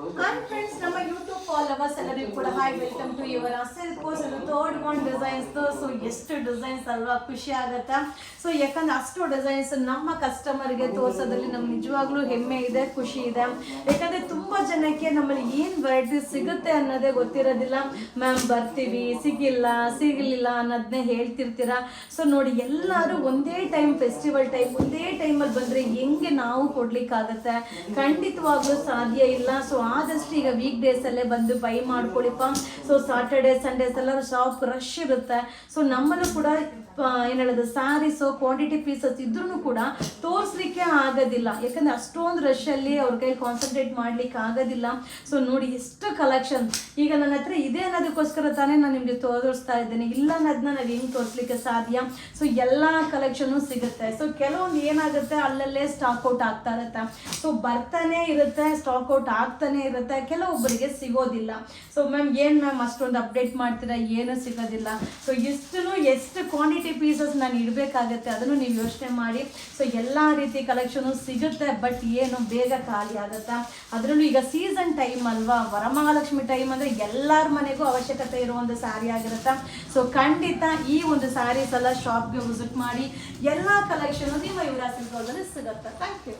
Hi friends, ನಮ್ಮ YouTube followers ಎಲ್ಲರಿಗೂ ಕೂಡ hi, welcome to your silk course. Third one designs. So ಎಷ್ಟು designs ಅಲ್ವಾ, ಖುಷಿ ಆಗುತ್ತಾ. ಸೊ ಯಾಕಂದ್ರೆ ಅಷ್ಟು ಡಿಸೈನ್ಸ್ ನಮ್ಮ ಕಸ್ಟಮರ್ಗೆ ತೋರಿಸೋದ್ರಲ್ಲಿ ನಮ್ಗೆ ನಿಜವಾಗ್ಲೂ ಹೆಮ್ಮೆ ಇದೆ, ಖುಷಿ ಇದೆ. ಯಾಕಂದ್ರೆ ತುಂಬಾ ಜನಕ್ಕೆ ನಮ್ಮಲ್ಲಿ ಏನ್ ವೆರೈಟಿ ಸಿಗುತ್ತೆ ಅನ್ನೋದೇ ಗೊತ್ತಿರೋದಿಲ್ಲ. ಮ್ಯಾಮ್ ಬರ್ತೀವಿ, ಸಿಗಲಿಲ್ಲ ಅನ್ನೋದನ್ನೇ ಹೇಳ್ತಿರ್ತೀರಾ. ಸೊ ನೋಡಿ, ಎಲ್ಲರೂ ಒಂದೇ ಟೈಮ್ ಫೆಸ್ಟಿವಲ್ ಟೈಮ್ ಒಂದೇ ಟೈಮಲ್ಲಿ ಬಂದ್ರೆ ಹೆಂಗೆ ನಾವು ಕೊಡ್ಲಿಕ್ಕಾಗತ್ತೆ? ಖಂಡಿತವಾಗ್ಲೂ ಸಾಧ್ಯ ಇಲ್ಲ. ಸೊ ಆದಷ್ಟು ಈಗ ವೀಕ್ ಡೇಸ್ ಅಲ್ಲೇ ಬಂದು ಬೈ ಮಾಡ್ಕೊಳ್ಳಿಪ್ಪ. ಸೊ ಸಾಟರ್ಡೆ ಸಂಡೇಸ್ ಎಲ್ಲ ಶಾಪ್ ರಶ್ ಇರುತ್ತೆ. ಸೊ ನಮ್ಮಲ್ಲೂ ಕೂಡ ಏನು ಹೇಳೋದು, ಸ್ಯಾರೀಸು ಕ್ವಾಂಟಿಟಿ ಪೀಸಸ್ ಇದ್ರೂ ಕೂಡ ತೋರಿಸ್ಲಿಕ್ಕೆ ಆಗೋದಿಲ್ಲ. ಯಾಕಂದ್ರೆ ಅಷ್ಟೊಂದು ರಶಲ್ಲಿ ಅವ್ರ ಕೈಲಿ ಕಾನ್ಸಂಟ್ರೇಟ್ ಮಾಡ್ಲಿಕ್ಕೆ ಆಗೋದಿಲ್ಲ. ಸೊ ನೋಡಿ ಎಷ್ಟು ಕಲೆಕ್ಷನ್ ಈಗ ನನ್ನ ಹತ್ರ ಇದೆ ಅನ್ನೋದಕ್ಕೋಸ್ಕರ ತಾನೇ ನಾನು ನಿಮಗೆ ತೋರಿಸ್ತಾ ಇದ್ದೇನೆ. ಇಲ್ಲ ಅನ್ನೋದನ್ನ ನಾವು ಹೆಂಗೆ ತೋರಿಸ್ಲಿಕ್ಕೆ ಸಾಧ್ಯ? ಸೊ ಎಲ್ಲ ಕಲೆಕ್ಷನು ಸಿಗುತ್ತೆ. ಸೊ ಕೆಲವೊಂದು ಏನಾಗುತ್ತೆ, ಅಲ್ಲಲ್ಲೇ ಸ್ಟಾಕ್ ಔಟ್ ಆಗ್ತಾ ಇರುತ್ತೆ. ಸೊ ಬರ್ತಾನೆ ಇರುತ್ತೆ, ಸ್ಟಾಕ್ ಔಟ್ ಆಗ್ತಾನೆ ಇರುತ್ತೆ. ಕೆಲವೊಬ್ಬರಿಗೆ ಸಿಗೋದಿಲ್ಲ. ಸೊ ಮ್ಯಾಮ್ ಏನು ಮ್ಯಾಮ್ ಅಷ್ಟೊಂದು ಅಪ್ಡೇಟ್ ಮಾಡ್ತೀರಾ, ಏನೂ ಸಿಗೋದಿಲ್ಲ. ಸೊ ಎಷ್ಟು ಕ್ವಾಂಟಿಟಿ ಪೀಸಸ್ ನಾನು ಇಡಬೇಕಾಗತ್ತೆ, ಅದನ್ನು ನೀವು ಯೋಚನೆ ಮಾಡಿ. ಸೊ ಎಲ್ಲ ರೀತಿ ಕಲೆಕ್ಷನು ಸಿಗುತ್ತೆ, ಬಟ್ ಏನು ಬೇಗ ಖಾಲಿ ಆಗುತ್ತಾ. ಅದರಲ್ಲೂ ಈಗ ಸೀಸನ್ ಟೈಮ್ ಅಲ್ವಾ, ವರಮಹಾಲಕ್ಷ್ಮಿ ಟೈಮ್ ಅಂದರೆ ಎಲ್ಲರ ಮನೆಗೂ ಅವಶ್ಯಕತೆ ಇರೋ ಒಂದು ಸ್ಯಾರಿ ಆಗಿರುತ್ತೆ. ಸೊ ಖಂಡಿತ ಈ ಒಂದು ಸ್ಯಾರೀಸ್ ಎಲ್ಲ ಶಾಪ್ಗೆ ವಿಸಿಟ್ ಮಾಡಿ. ಎಲ್ಲ ಕಲೆಕ್ಷನು ನಿಮ್ಮ ಯುವರಾಜ್ ಸಿಲ್ಕ್ ಹೌಸಲ್ಲಿ ಸಿಗುತ್ತೆ. Thank you.